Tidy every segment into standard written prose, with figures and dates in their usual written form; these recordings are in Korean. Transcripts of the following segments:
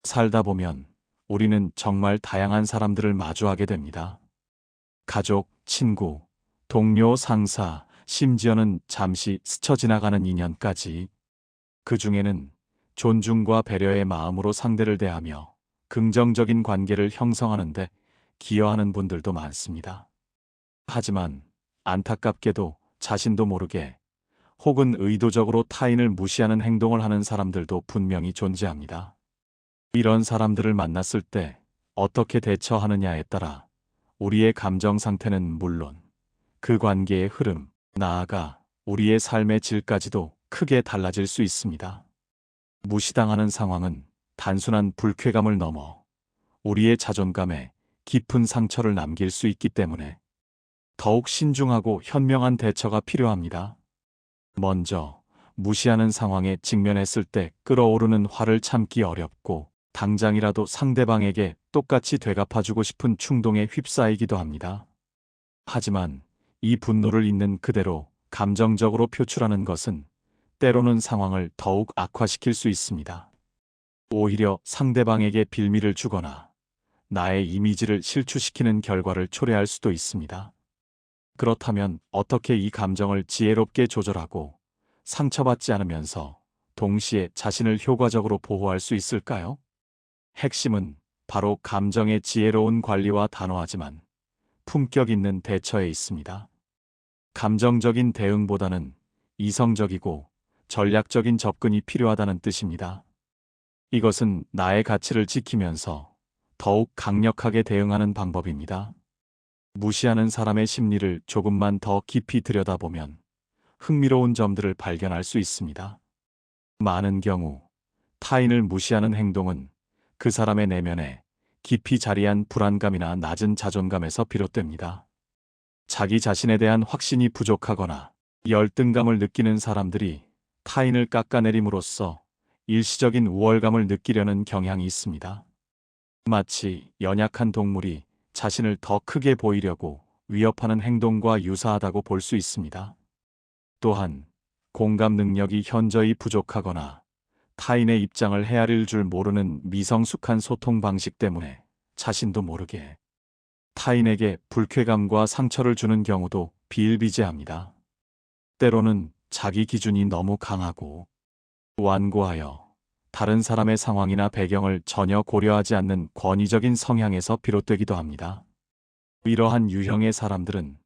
살다 보면 우리는 정말 다양한 사람들을 마주하게 됩니다. 가족, 친구, 동료, 상사, 심지어는 잠시 스쳐 지나가는 인연까지. 그 중에는 존중과 배려의 마음으로 상대를 대하며 긍정적인 관계를 형성하는데 기여하는 분들도 많습니다. 하지만 안타깝게도 자신도 모르게 혹은 의도적으로 타인을 무시하는 행동을 하는 사람들도 분명히 존재합니다. 이런 사람들을 만났을 때 어떻게 대처하느냐에 따라 우리의 감정 상태는 물론 그 관계의 흐름, 나아가 우리의 삶의 질까지도 크게 달라질 수 있습니다. 무시당하는 상황은 단순한 불쾌감을 넘어 우리의 자존감에 깊은 상처를 남길 수 있기 때문에 더욱 신중하고 현명한 대처가 필요합니다. 먼저, 무시하는 상황에 직면했을 때 끓어오르는 화를 참기 어렵고 당장이라도 상대방에게 똑같이 되갚아주고 싶은 충동에 휩싸이기도 합니다. 하지만 이 분노를 있는 그대로 감정적으로 표출하는 것은 때로는 상황을 더욱 악화시킬 수 있습니다. 오히려 상대방에게 빌미를 주거나 나의 이미지를 실추시키는 결과를 초래할 수도 있습니다. 그렇다면 어떻게 이 감정을 지혜롭게 조절하고 상처받지 않으면서 동시에 자신을 효과적으로 보호할 수 있을까요? 핵심은 바로 감정의 지혜로운 관리와 단호하지만 품격 있는 대처에 있습니다. 감정적인 대응보다는 이성적이고 전략적인 접근이 필요하다는 뜻입니다. 이것은 나의 가치를 지키면서 더욱 강력하게 대응하는 방법입니다. 무시하는 사람의 심리를 조금만 더 깊이 들여다보면 흥미로운 점들을 발견할 수 있습니다. 많은 경우 타인을 무시하는 행동은 그 사람의 내면에 깊이 자리한 불안감이나 낮은 자존감에서 비롯됩니다. 자기 자신에 대한 확신이 부족하거나 열등감을 느끼는 사람들이 타인을 깎아내림으로써 일시적인 우월감을 느끼려는 경향이 있습니다. 마치 연약한 동물이 자신을 더 크게 보이려고 위협하는 행동과 유사하다고 볼 수 있습니다. 또한 공감 능력이 현저히 부족하거나 타인의 입장을 헤아릴 줄 모르는 미성숙한 소통 방식 때문에 자신도 모르게 타인에게 불쾌감과 상처를 주는 경우도 비일비재합니다. 때로는 자기 기준이 너무 강하고 완고하여 다른 사람의 상황이나 배경을 전혀 고려하지 않는 권위적인 성향에서 비롯되기도 합니다. 이러한 유형의 사람들은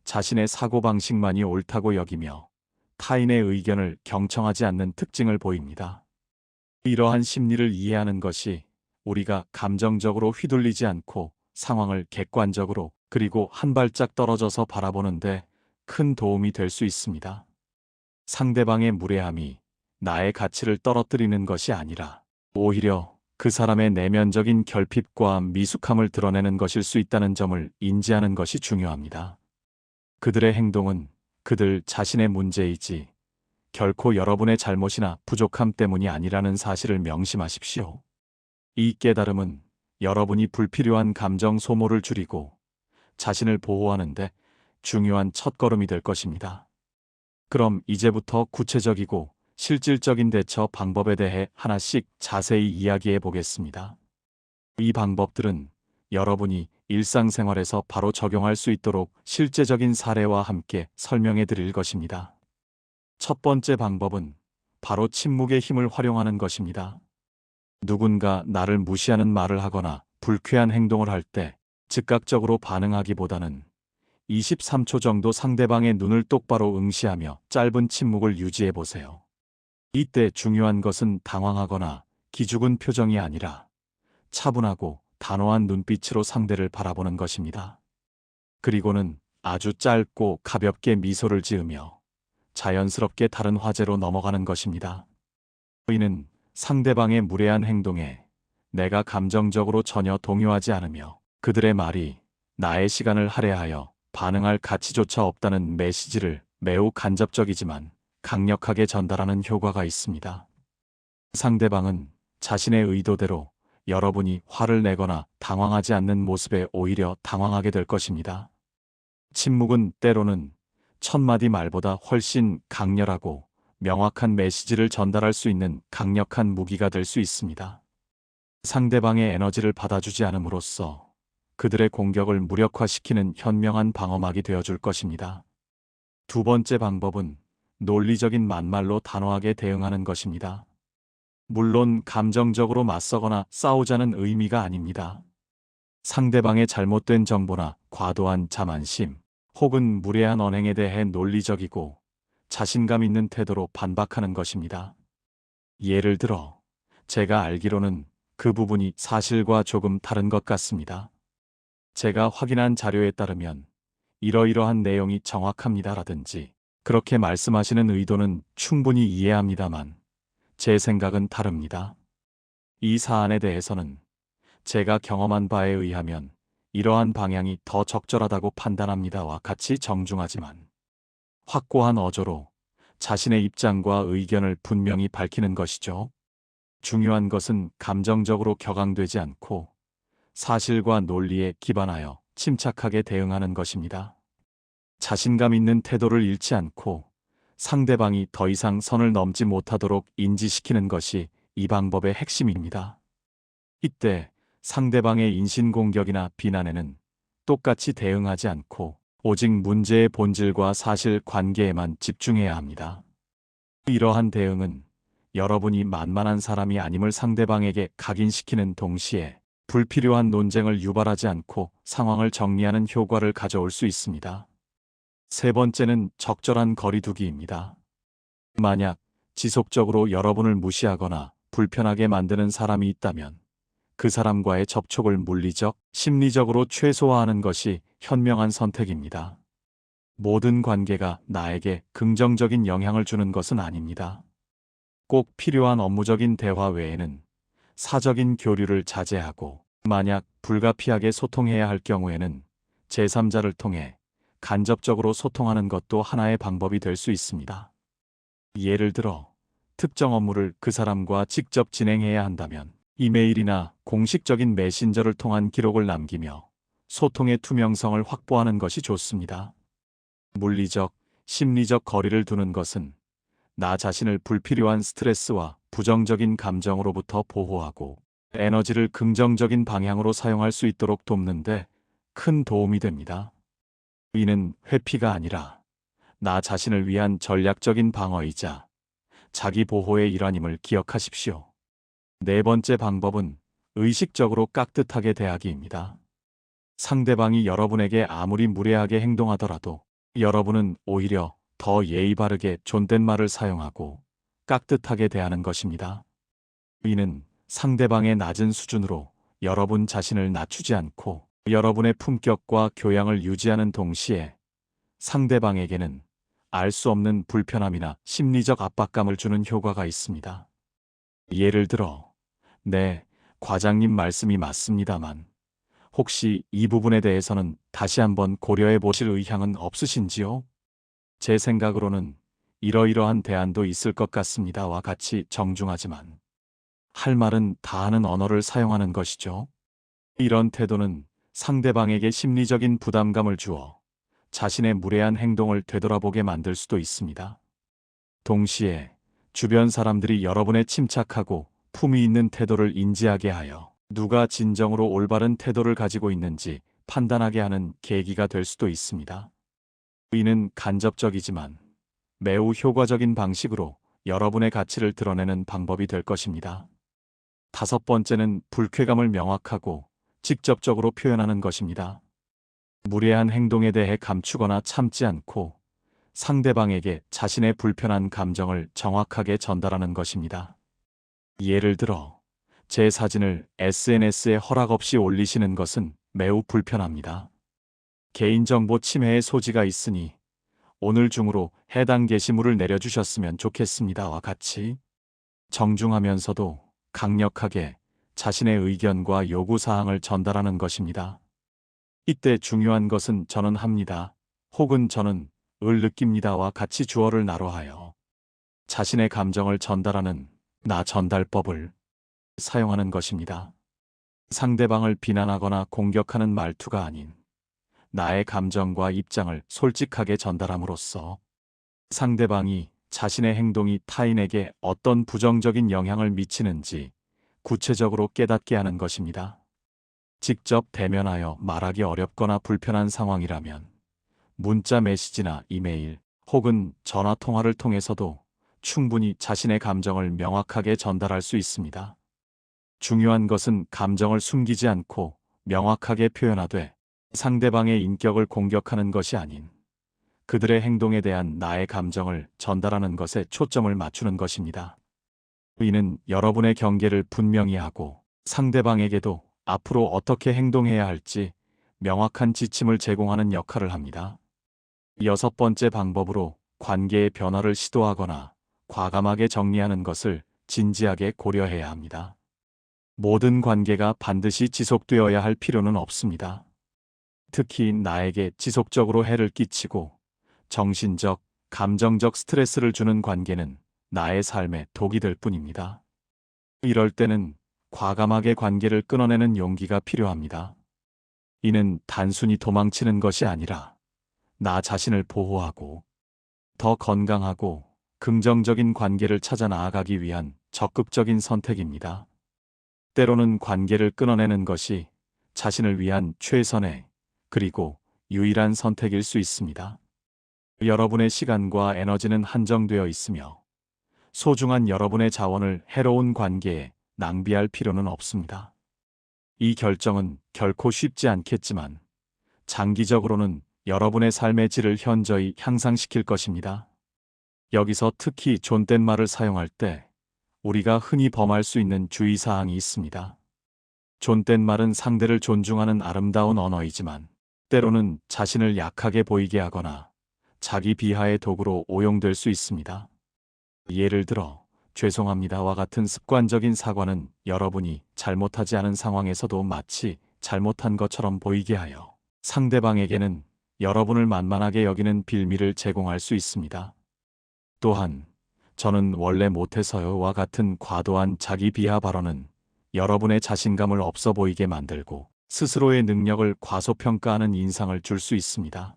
자신의 사고방식만이 옳다고 여기며 타인의 의견을 경청하지 않는 특징을 보입니다. 이러한 심리를 이해하는 것이 우리가 감정적으로 휘둘리지 않고 상황을 객관적으로 그리고 한 발짝 떨어져서 바라보는데 큰 도움이 될 수 있습니다. 상대방의 무례함이 나의 가치를 떨어뜨리는 것이 아니라 오히려 그 사람의 내면적인 결핍과 미숙함을 드러내는 것일 수 있다는 점을 인지하는 것이 중요합니다. 그들의 행동은 그들 자신의 문제이지 결코 여러분의 잘못이나 부족함 때문이 아니라는 사실을 명심하십시오. 이 깨달음은 여러분이 불필요한 감정 소모를 줄이고 자신을 보호하는데 중요한 첫걸음이 될 것입니다. 그럼 이제부터 구체적이고 실질적인 대처 방법에 대해 하나씩 자세히 이야기해 보겠습니다. 이 방법들은 여러분이 일상생활에서 바로 적용할 수 있도록 실제적인 사례와 함께 설명해 드릴 것입니다. 첫 번째 방법은 바로 침묵의 힘을 활용하는 것입니다. 누군가 나를 무시하는 말을 하거나 불쾌한 행동을 할 때 즉각적으로 반응하기보다는 23초 정도 상대방의 눈을 똑바로 응시하며 짧은 침묵을 유지해 보세요. 이때 중요한 것은 당황하거나 기죽은 표정이 아니라 차분하고 단호한 눈빛으로 상대를 바라보는 것입니다. 그리고는 아주 짧고 가볍게 미소를 지으며 자연스럽게 다른 화제로 넘어가는 것입니다. 이는 상대방의 무례한 행동에 내가 감정적으로 전혀 동요하지 않으며 그들의 말이 나의 시간을 할애하여 반응할 가치조차 없다는 메시지를 매우 간접적이지만 강력하게 전달하는 효과가 있습니다. 상대방은 자신의 의도대로 여러분이 화를 내거나 당황하지 않는 모습에 오히려 당황하게 될 것입니다. 침묵은 때로는 천마디 말보다 훨씬 강렬하고 명확한 메시지를 전달할 수 있는 강력한 무기가 될 수 있습니다. 상대방의 에너지를 받아주지 않음으로써 그들의 공격을 무력화시키는 현명한 방어막이 되어줄 것입니다. 두 번째 방법은 논리적인 만말로 단호하게 대응하는 것입니다. 물론 감정적으로 맞서거나 싸우자는 의미가 아닙니다. 상대방의 잘못된 정보나 과도한 자만심 혹은 무례한 언행에 대해 논리적이고 자신감 있는 태도로 반박하는 것입니다. 예를 들어, 제가 알기로는 그 부분이 사실과 조금 다른 것 같습니다. 제가 확인한 자료에 따르면 이러이러한 내용이 정확합니다라든지 그렇게 말씀하시는 의도는 충분히 이해합니다만 제 생각은 다릅니다. 이 사안에 대해서는 제가 경험한 바에 의하면 이러한 방향이 더 적절하다고 판단합니다와 같이 정중하지만 확고한 어조로 자신의 입장과 의견을 분명히 밝히는 것이죠. 중요한 것은 감정적으로 격앙되지 않고 사실과 논리에 기반하여 침착하게 대응하는 것입니다. 자신감 있는 태도를 잃지 않고 상대방이 더 이상 선을 넘지 못하도록 인지시키는 것이 이 방법의 핵심입니다. 이때 상대방의 인신공격이나 비난에는 똑같이 대응하지 않고 오직 문제의 본질과 사실 관계에만 집중해야 합니다. 이러한 대응은 여러분이 만만한 사람이 아님을 상대방에게 각인시키는 동시에 불필요한 논쟁을 유발하지 않고 상황을 정리하는 효과를 가져올 수 있습니다. 세 번째는 적절한 거리두기입니다. 만약 지속적으로 여러분을 무시하거나 불편하게 만드는 사람이 있다면 그 사람과의 접촉을 물리적, 심리적으로 최소화하는 것이 현명한 선택입니다. 모든 관계가 나에게 긍정적인 영향을 주는 것은 아닙니다. 꼭 필요한 업무적인 대화 외에는 사적인 교류를 자제하고 만약 불가피하게 소통해야 할 경우에는 제3자를 통해 간접적으로 소통하는 것도 하나의 방법이 될 수 있습니다. 예를 들어 특정 업무를 그 사람과 직접 진행해야 한다면 이메일이나 공식적인 메신저를 통한 기록을 남기며 소통의 투명성을 확보하는 것이 좋습니다. 물리적, 심리적 거리를 두는 것은 나 자신을 불필요한 스트레스와 부정적인 감정으로부터 보호하고 에너지를 긍정적인 방향으로 사용할 수 있도록 돕는데 큰 도움이 됩니다. 이는 회피가 아니라 나 자신을 위한 전략적인 방어이자 자기 보호의 일환임을 기억하십시오. 네 번째 방법은 의식적으로 깍듯하게 대하기입니다. 상대방이 여러분에게 아무리 무례하게 행동하더라도 여러분은 오히려 더 예의 바르게 존댓말을 사용하고 깍듯하게 대하는 것입니다. 이는 상대방의 낮은 수준으로 여러분 자신을 낮추지 않고 여러분의 품격과 교양을 유지하는 동시에 상대방에게는 알 수 없는 불편함이나 심리적 압박감을 주는 효과가 있습니다. 예를 들어, 네, 과장님 말씀이 맞습니다만 혹시 이 부분에 대해서는 다시 한번 고려해 보실 의향은 없으신지요? 제 생각으로는 이러이러한 대안도 있을 것 같습니다와 같이 정중하지만 할 말은 다 하는 언어를 사용하는 것이죠. 이런 태도는 상대방에게 심리적인 부담감을 주어 자신의 무례한 행동을 되돌아보게 만들 수도 있습니다. 동시에 주변 사람들이 여러분의 침착하고 품위 있는 태도를 인지하게 하여 누가 진정으로 올바른 태도를 가지고 있는지 판단하게 하는 계기가 될 수도 있습니다. 이는 간접적이지만 매우 효과적인 방식으로 여러분의 가치를 드러내는 방법이 될 것입니다. 다섯 번째는 불쾌감을 명확하고 직접적으로 표현하는 것입니다. 무례한 행동에 대해 감추거나 참지 않고 상대방에게 자신의 불편한 감정을 정확하게 전달하는 것입니다. 예를 들어, 제 사진을 SNS에 허락 없이 올리시는 것은 매우 불편합니다. 개인정보 침해의 소지가 있으니 오늘 중으로 해당 게시물을 내려주셨으면 좋겠습니다와 같이 정중하면서도 강력하게 자신의 의견과 요구사항을 전달하는 것입니다. 이때 중요한 것은 저는 합니다. 혹은 저는 을 느낍니다와 같이 주어를 나로하여 자신의 감정을 전달하는 나 전달법을 사용하는 것입니다. 상대방을 비난하거나 공격하는 말투가 아닌 나의 감정과 입장을 솔직하게 전달함으로써 상대방이 자신의 행동이 타인에게 어떤 부정적인 영향을 미치는지 구체적으로 깨닫게 하는 것입니다. 직접 대면하여 말하기 어렵거나 불편한 상황이라면 문자 메시지나 이메일 혹은 전화 통화를 통해서도 충분히 자신의 감정을 명확하게 전달할 수 있습니다. 중요한 것은 감정을 숨기지 않고 명확하게 표현하되 상대방의 인격을 공격하는 것이 아닌 그들의 행동에 대한 나의 감정을 전달하는 것에 초점을 맞추는 것입니다. 이는 여러분의 경계를 분명히 하고 상대방에게도 앞으로 어떻게 행동해야 할지 명확한 지침을 제공하는 역할을 합니다. 6번째 방법으로 관계의 변화를 시도하거나 과감하게 정리하는 것을 진지하게 고려해야 합니다. 모든 관계가 반드시 지속되어야 할 필요는 없습니다. 특히 나에게 지속적으로 해를 끼치고 정신적, 감정적 스트레스를 주는 관계는 나의 삶에 독이 될 뿐입니다. 이럴 때는 과감하게 관계를 끊어내는 용기가 필요합니다. 이는 단순히 도망치는 것이 아니라 나 자신을 보호하고 더 건강하고 긍정적인 관계를 찾아 나아가기 위한 적극적인 선택입니다. 때로는 관계를 끊어내는 것이 자신을 위한 최선의 그리고 유일한 선택일 수 있습니다. 여러분의 시간과 에너지는 한정되어 있으며 소중한 여러분의 자원을 해로운 관계에 낭비할 필요는 없습니다. 이 결정은 결코 쉽지 않겠지만 장기적으로는 여러분의 삶의 질을 현저히 향상시킬 것입니다. 여기서 특히 존댓말을 사용할 때 우리가 흔히 범할 수 있는 주의사항이 있습니다. 존댓말은 상대를 존중하는 아름다운 언어이지만 때로는 자신을 약하게 보이게 하거나 자기 비하의 도구로 오용될 수 있습니다. 예를 들어 죄송합니다와 같은 습관적인 사과는 여러분이 잘못하지 않은 상황에서도 마치 잘못한 것처럼 보이게 하여 상대방에게는 여러분을 만만하게 여기는 빌미를 제공할 수 있습니다. 또한 저는 원래 못해서요와 같은 과도한 자기 비하 발언은 여러분의 자신감을 없어 보이게 만들고 스스로의 능력을 과소평가하는 인상을 줄 수 있습니다.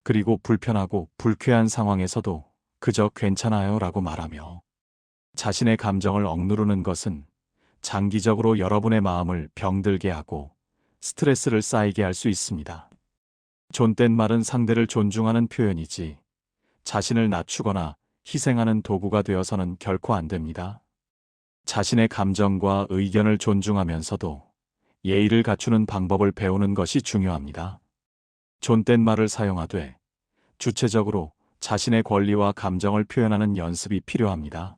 그리고 불편하고 불쾌한 상황에서도 그저 괜찮아요 라고 말하며 자신의 감정을 억누르는 것은 장기적으로 여러분의 마음을 병들게 하고 스트레스를 쌓이게 할 수 있습니다. 존댓말은 상대를 존중하는 표현이지 자신을 낮추거나 희생하는 도구가 되어서는 결코 안 됩니다. 자신의 감정과 의견을 존중하면서도 예의를 갖추는 방법을 배우는 것이 중요합니다. 존댓말을 사용하되 주체적으로 자신의 권리와 감정을 표현하는 연습이 필요합니다.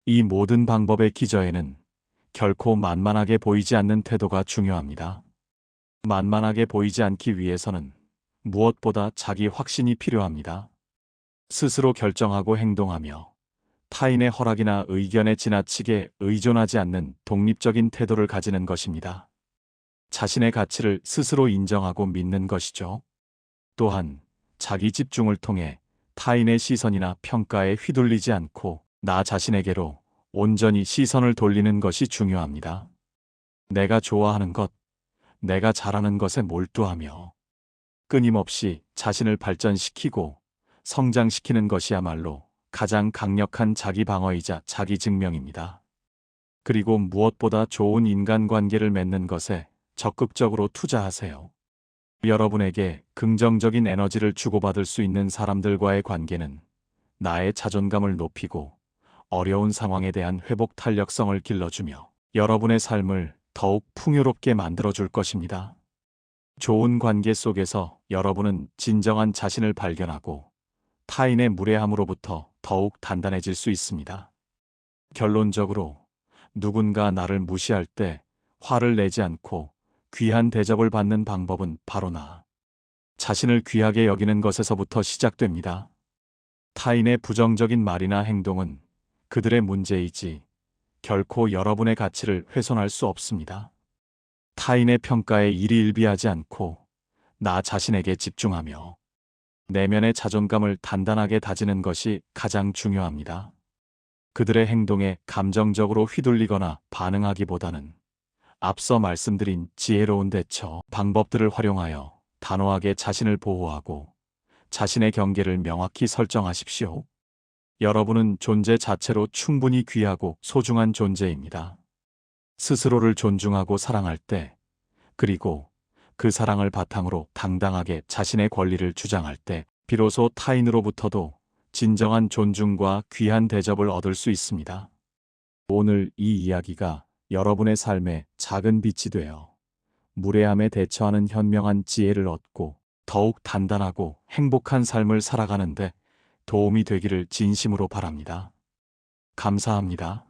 이 모든 방법의 기저에는 결코 만만하게 보이지 않는 태도가 중요합니다. 만만하게 보이지 않기 위해서는 무엇보다 자기 확신이 필요합니다. 스스로 결정하고 행동하며 타인의 허락이나 의견에 지나치게 의존하지 않는 독립적인 태도를 가지는 것입니다. 자신의 가치를 스스로 인정하고 믿는 것이죠. 또한 자기 집중을 통해 타인의 시선이나 평가에 휘둘리지 않고 나 자신에게로 온전히 시선을 돌리는 것이 중요합니다. 내가 좋아하는 것, 내가 잘하는 것에 몰두하며 끊임없이 자신을 발전시키고 성장시키는 것이야말로 가장 강력한 자기 방어이자 자기 증명입니다. 그리고 무엇보다 좋은 인간관계를 맺는 것에 적극적으로 투자하세요. 여러분에게 긍정적인 에너지를 주고받을 수 있는 사람들과의 관계는 나의 자존감을 높이고 어려운 상황에 대한 회복 탄력성을 길러주며 여러분의 삶을 더욱 풍요롭게 만들어줄 것입니다. 좋은 관계 속에서 여러분은 진정한 자신을 발견하고 타인의 무례함으로부터 더욱 단단해질 수 있습니다. 결론적으로 누군가 나를 무시할 때 화를 내지 않고 귀한 대접을 받는 방법은 바로 나 자신을 귀하게 여기는 것에서부터 시작됩니다. 타인의 부정적인 말이나 행동은 그들의 문제이지 결코 여러분의 가치를 훼손할 수 없습니다. 타인의 평가에 일희일비하지 않고 나 자신에게 집중하며 내면의 자존감을 단단하게 다지는 것이 가장 중요합니다. 그들의 행동에 감정적으로 휘둘리거나 반응하기보다는 앞서 말씀드린 지혜로운 대처 방법들을 활용하여 단호하게 자신을 보호하고 자신의 경계를 명확히 설정하십시오. 여러분은 존재 자체로 충분히 귀하고 소중한 존재입니다. 스스로를 존중하고 사랑할 때, 그리고 그 사랑을 바탕으로 당당하게 자신의 권리를 주장할 때, 비로소 타인으로부터도 진정한 존중과 귀한 대접을 얻을 수 있습니다. 오늘 이 이야기가 여러분의 삶에 작은 빛이 되어 무례함에 대처하는 현명한 지혜를 얻고 더욱 단단하고 행복한 삶을 살아가는데 도움이 되기를 진심으로 바랍니다. 감사합니다.